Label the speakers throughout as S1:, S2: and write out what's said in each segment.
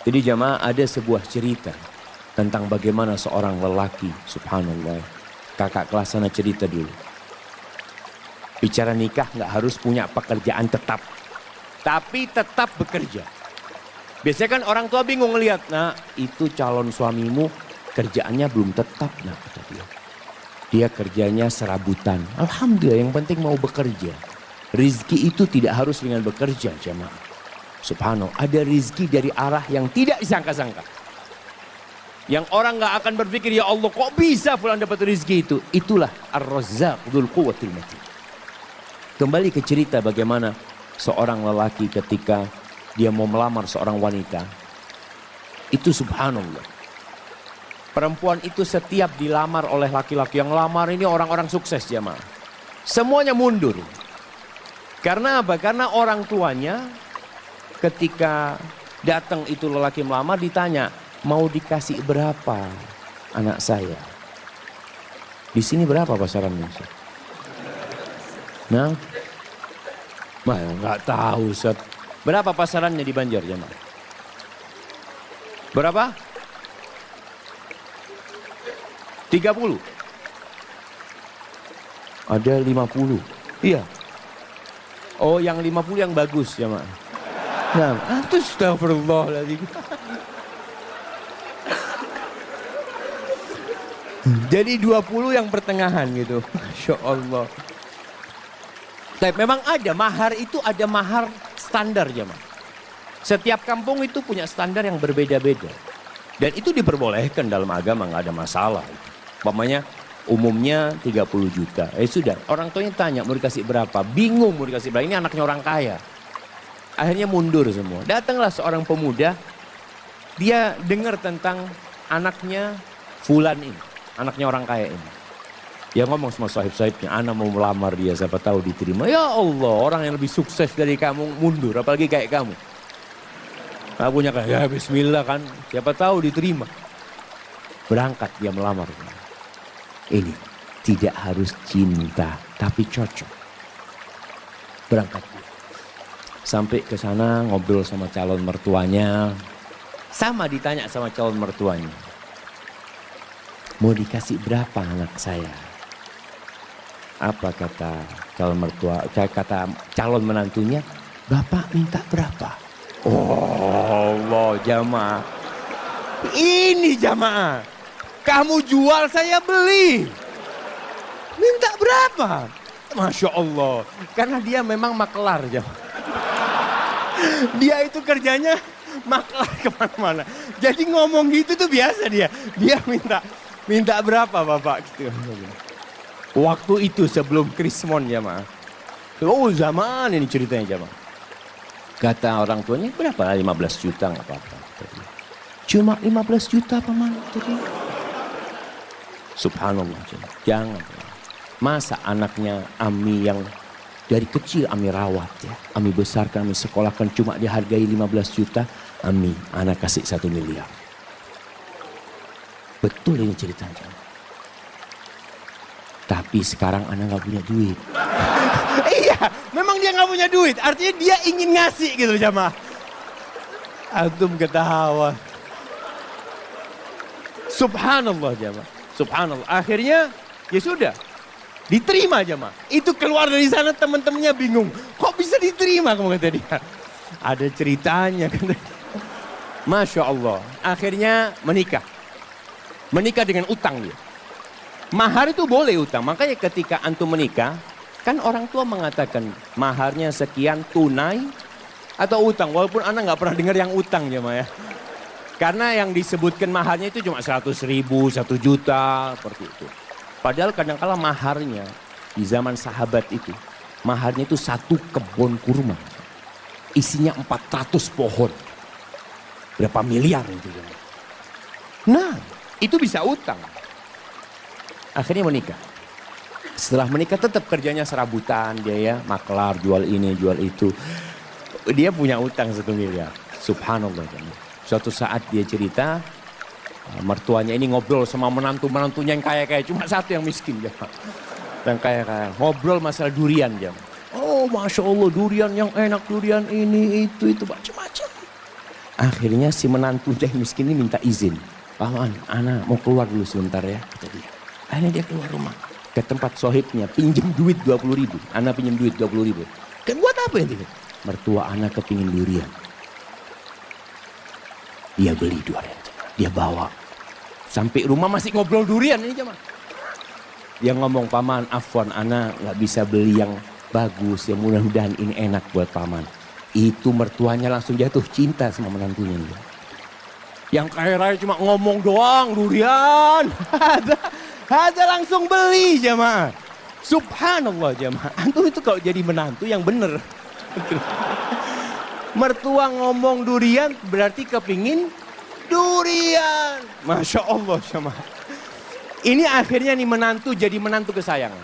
S1: Jadi jamaah, ada sebuah cerita tentang bagaimana seorang lelaki, subhanallah. Kakak kelas sana cerita dulu. Bicara nikah nggak harus punya pekerjaan tetap, tapi tetap bekerja. Biasanya kan orang tua bingung ngelihat, nah itu calon suamimu kerjaannya belum tetap, nah kata dia. Dia kerjanya serabutan. Alhamdulillah, yang penting mau bekerja. Rizki itu tidak harus dengan bekerja, jamaah. Subhanallah, ada rizki dari arah yang tidak disangka-sangka. Yang orang gak akan berpikir, ya Allah kok bisa fulan dapat rizki itu. Itulah Ar-Razzaq Dzul Quwwatil Matin. Kembali ke cerita bagaimana seorang lelaki ketika dia mau melamar seorang wanita. Itu subhanallah. Perempuan itu setiap dilamar oleh laki-laki, yang lamar ini orang-orang sukses jamaah. Semuanya mundur. Karena apa? Karena orang tuanya ketika datang itu lelaki melamar ditanya, mau dikasih berapa anak saya? Di sini berapa pasarannya? Nah, nggak tahu Ustaz. Berapa pasarannya di Banjar jamaah? Berapa? 30. Ada 50. Iya. Oh, yang 50 yang bagus jamaah. Nah, astagfirullahaladzim. Jadi 20 yang pertengahan gitu. Masya Allah. Tapi memang ada mahar, itu ada mahar standar jamaah. Setiap kampung itu punya standar yang berbeda-beda. Dan itu diperbolehkan dalam agama, nggak ada masalah. Umpamanya umumnya 30 juta. Sudah, orang tuanya tanya mau dikasih berapa. Bingung mau dikasih berapa, ini anaknya orang kaya. Akhirnya mundur semua. Datanglah seorang pemuda, dia dengar tentang anaknya fulan ini. Anaknya orang kaya ini. Dia ngomong sama sahib-sahibnya, anak mau melamar dia, siapa tahu diterima. Ya Allah, orang yang lebih sukses dari kamu mundur, apalagi kayak kamu. Nah, punya kayak, ya bismillah kan, siapa tahu diterima. Berangkat dia melamar. Ini tidak harus cinta, tapi cocok. Berangkat dia. Sampai ke sana ngobrol sama calon mertuanya. Sama ditanya sama calon mertuanya. Mau dikasih berapa anak saya? Apa kata calon mertua, kata calon menantunya? Bapak minta berapa? Oh Allah jamaah. Ini jamaah. Kamu jual, saya beli. Minta berapa? Masya Allah. Karena dia memang makelar. Dia itu kerjanya makelar kemana-mana. Jadi ngomong gitu tuh biasa dia. Dia minta berapa Bapak? Gitu. Waktu itu sebelum Krismon jamaah. Oh zaman ini ceritanya jamaah. Kata orang tuanya, berapa? 15 juta nggak apa-apa. Cuma 15 juta paman. Subhanallah, jangan. Masa anaknya Ami yang dari kecil Ami rawat ya. Ami besarkan, Ami sekolahkan cuma dihargai 15 juta. Ami, anak kasih 1 miliar. Betul ini ceritanya. Tapi sekarang anak gak punya duit. Iya, memang dia gak punya duit. Artinya dia ingin ngasih gitu jamaah. Antum ketawa. Subhanallah jamaah. Subhanallah. Akhirnya ya sudah. Diterima jamaah. Itu keluar dari sana teman-temannya bingung. Kok bisa diterima kamu kata dia. Ada ceritanya. Masya Allah. Akhirnya menikah. Menikah dengan utang dia. Mahar itu boleh utang. Makanya ketika antum menikah. Kan orang tua mengatakan maharnya sekian tunai atau utang. Walaupun anak gak pernah dengar yang utang jamaah ya. Karena yang disebutkan maharnya itu cuma 100.000, 1 juta, seperti itu. Padahal kadang-kala maharnya di zaman sahabat itu, maharnya itu 1 kebun kurma. Isinya 400 pohon. Berapa miliar itu. Nah, itu bisa utang. Akhirnya menikah. Setelah menikah tetap kerjanya serabutan dia ya, makelar, jual ini, jual itu. Dia punya utang 1 miliar. Subhanallah. Suatu saat dia cerita, mertuanya ini ngobrol sama menantunya yang kaya-kaya. Cuma 1 yang miskin. Yang kaya-kaya. Ngobrol masalah durian. Oh Masya Allah durian yang enak. Durian ini, itu macam-macam. Akhirnya si menantunya yang miskin ini minta izin. Paman, ana mau keluar dulu sebentar ya, kata dia. Akhirnya dia keluar rumah. Ke tempat sohibnya, pinjam duit 20.000. Ana pinjam duit 20.000. Kan buat apa ya? Mertua ana kepingin durian. Dia beli durian. Dia bawa. Sampai rumah masih ngobrol durian ini jemaah. Dia ngomong, paman, afwan, ana gak bisa beli yang bagus. Ya mudah-mudahan ini enak buat paman. Itu mertuanya langsung jatuh cinta sama menantunya. Yang kaya raya cuma ngomong doang, durian. Ada langsung beli jemaah. Subhanallah jemaah. Antum itu kalau jadi menantu yang bener. Mertua ngomong durian berarti kepingin durian. Masya Allah jemaah. Ini akhirnya nih menantu jadi menantu kesayangan.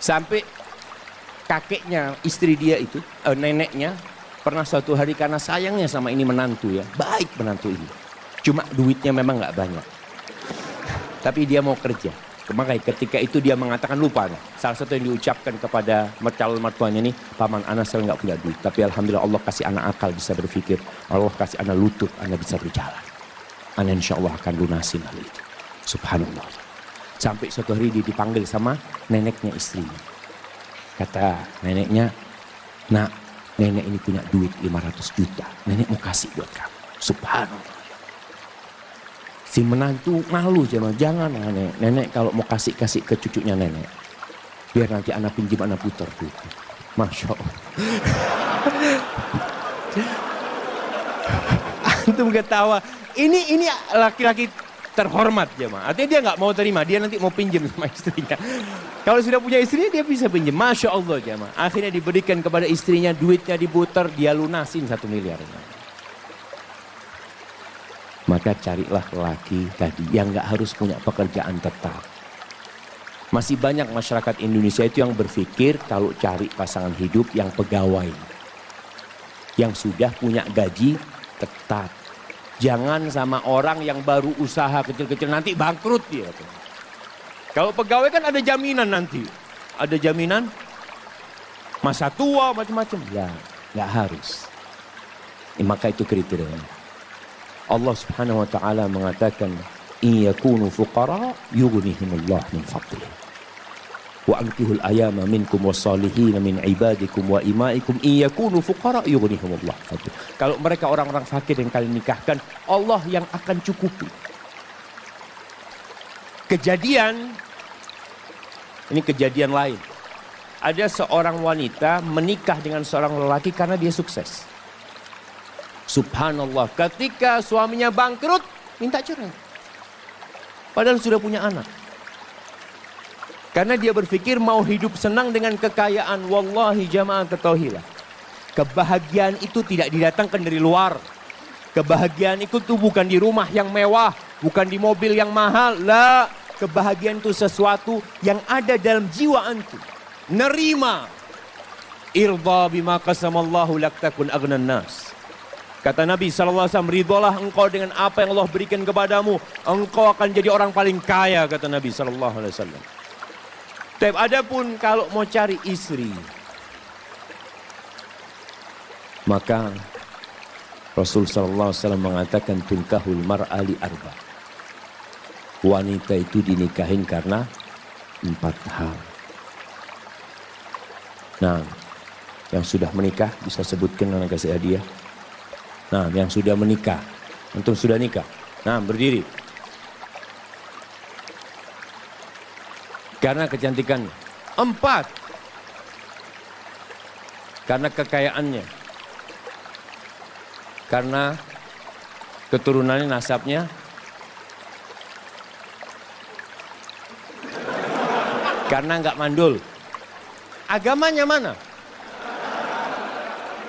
S1: Sampai kakeknya, istri dia itu, neneknya, pernah suatu hari karena sayangnya sama ini menantu ya. Baik menantu ini. Cuma duitnya memang gak banyak. Tapi dia mau kerja. Makanya ketika itu dia mengatakan lupa. Salah satu yang diucapkan kepada calon mertuanya nih, paman anak saya gak punya duit. Tapi alhamdulillah Allah kasih anak akal bisa berpikir. Allah kasih anak lutut, anak bisa berjalan. Anak insya Allah akan lunasin hal itu. Subhanallah. Sampai suatu hari dia dipanggil sama neneknya istrinya. Kata neneknya, nak, nenek ini punya duit 500 juta. Nenek mau kasih buat kamu. Subhanallah. Si menantu malu jangan nenek. Nenek kalau mau kasih ke cucunya nenek. Biar nanti anak pinjam, anak putar duit. Masya Allah. Antum ketawa. Ini laki-laki terhormat jemaah. Artinya dia nggak mau terima, dia nanti mau pinjam sama istrinya. Kalau sudah punya istri dia bisa pinjam. Masya Allah jemaah. Akhirnya diberikan kepada istrinya, duitnya diputar, dia lunasin 1 miliar. Maka carilah lelaki tadi yang nggak harus punya pekerjaan tetap. Masih banyak masyarakat Indonesia itu yang berpikir kalau cari pasangan hidup yang pegawai. Yang sudah punya gaji tetap. Jangan sama orang yang baru usaha kecil-kecil nanti bangkrut dia. Kalau pegawai kan ada jaminan nanti. Ada jaminan masa tua macam-macam. Ya, nggak harus. Maka itu kriterianya. Allah Subhanahu wa taala mengatakan, "In yakunu fuqara yughnihimullah min fadlihi." Wa ankihul ayama minkum wassalihin min ibadikum wa imaikum in yakunu fuqara yughnihimullah. Kalau mereka orang-orang fakir yang kalian nikahkan, Allah yang akan cukupi. Ini kejadian lain. Ada seorang wanita menikah dengan seorang lelaki karena dia sukses. Subhanallah, ketika suaminya bangkrut, minta cerai. Padahal sudah punya anak. Karena dia berpikir mau hidup senang dengan kekayaan. Wallahi jamaah ketahuilah. Kebahagiaan itu tidak didatangkan dari luar. Kebahagiaan itu tuh bukan di rumah yang mewah. Bukan di mobil yang mahal. La. Kebahagiaan itu sesuatu yang ada dalam jiwa antum. Nerima. Irda bima qasamallahu lak takun aghnan nas. Kata Nabi SAW, ridholah engkau dengan apa yang Allah berikan kepadamu. Engkau akan jadi orang paling kaya, kata Nabi SAW. Tapi adapun kalau mau cari istri, maka Rasul SAW mengatakan tunkahul mar'ali arba. Wanita itu dinikahin karena 4 hal. Nah, yang sudah menikah bisa sebutkan, anak kasih hadiah. Nah, yang sudah menikah, antum sudah nikah. Nah, berdiri. Karena kecantikannya. 4. Karena kekayaannya. Karena keturunannya, nasabnya. Karena nggak mandul. Agamanya mana?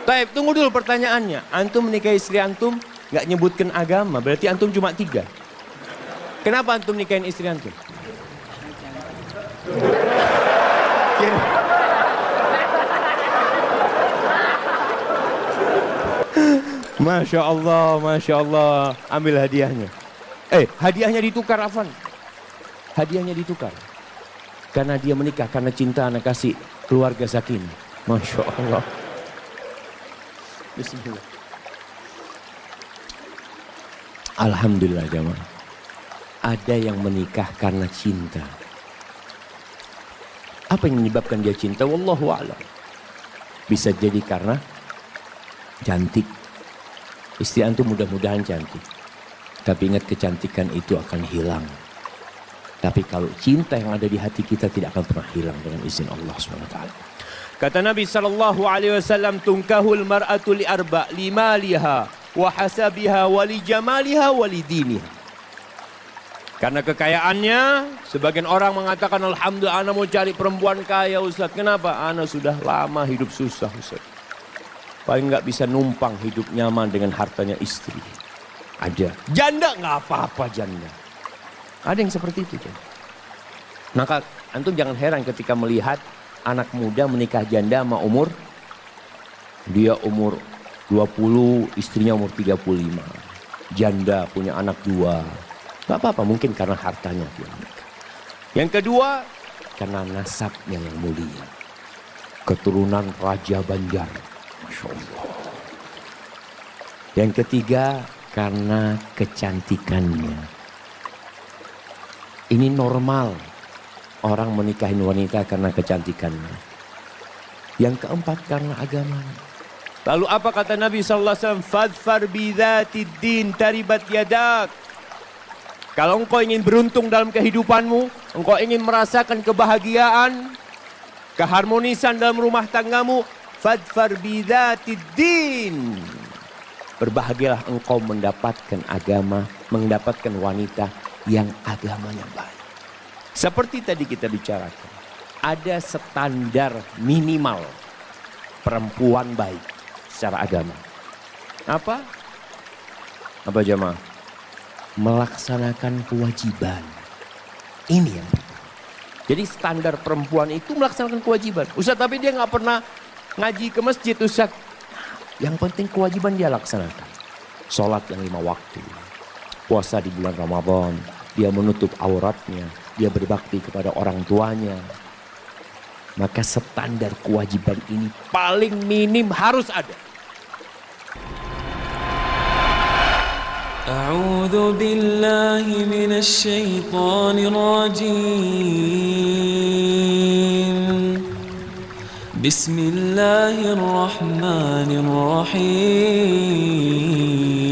S1: Baik, tunggu dulu pertanyaannya. Antum menikahi istri antum nggak nyebutkan agama, berarti antum cuma 3. Kenapa antum nikahin istri antum? Masya Allah, Masya Allah. Ambil hadiahnya. Hadiahnya ditukar, Afan. Hadiahnya ditukar. Karena dia menikah, karena cinta anak kasih keluarga sakinah. Masya Allah. Bismillah. Alhamdulillah jemaah. Ada yang menikah karena cinta. Apa yang menyebabkan dia cinta? Wallahu a'lam. Bisa jadi karena cantik. Istri antum mudah-mudahan cantik. Tapi ingat, kecantikan itu akan hilang. Tapi kalau cinta yang ada di hati kita tidak akan pernah hilang dengan izin Allah SWT. Kata Nabi SAW, tunkahul mar'atu li arba' limaliha wa hasabiha wa li jamaliha wa li diniha. Karena kekayaannya, sebagian orang mengatakan, alhamdulillah ana mau cari perempuan kaya Ustaz. Kenapa? Ana sudah lama hidup susah Ustaz. Paling nggak bisa numpang hidup nyaman dengan hartanya istri. Ada. Janda nggak apa-apa janda. Ada yang seperti itu. Maka antum jangan heran ketika melihat anak muda menikah janda sama umur. Dia umur 20, istrinya umur 35. Janda punya anak 2. Gak apa-apa, mungkin karena hartanya dia menikah. Yang kedua, karena nasabnya yang mulia. Keturunan Raja Banjar. Masya Allah. Yang ketiga, karena kecantikannya. Ini normal orang menikahin wanita karena kecantikannya. Yang keempat karena agamanya. Lalu apa kata Nabi SAW? Fadfar bidhatid din taribat yadak. Kalau engkau ingin beruntung dalam kehidupanmu, engkau ingin merasakan kebahagiaan, keharmonisan dalam rumah tanggamu, fadfar bidhatid din. Berbahagialah engkau mendapatkan agama, mendapatkan wanita yang agamanya baik. Seperti tadi kita bicarakan, ada standar minimal perempuan baik secara agama. Apa? Apa jemaah? Melaksanakan kewajiban. Ini yang pertama. Jadi standar perempuan itu melaksanakan kewajiban. Ustaz, tapi dia nggak pernah ngaji ke masjid Ustaz. Yang penting kewajiban dia laksanakan. Sholat yang 5 waktu. Puasa di bulan Ramadan, dia menutup auratnya, dia berbakti kepada orang tuanya. Maka standar kewajiban ini paling minim harus ada.
S2: A'udzu billahi minasy syaithanir rajim. Bismillahirrahmanirrahim.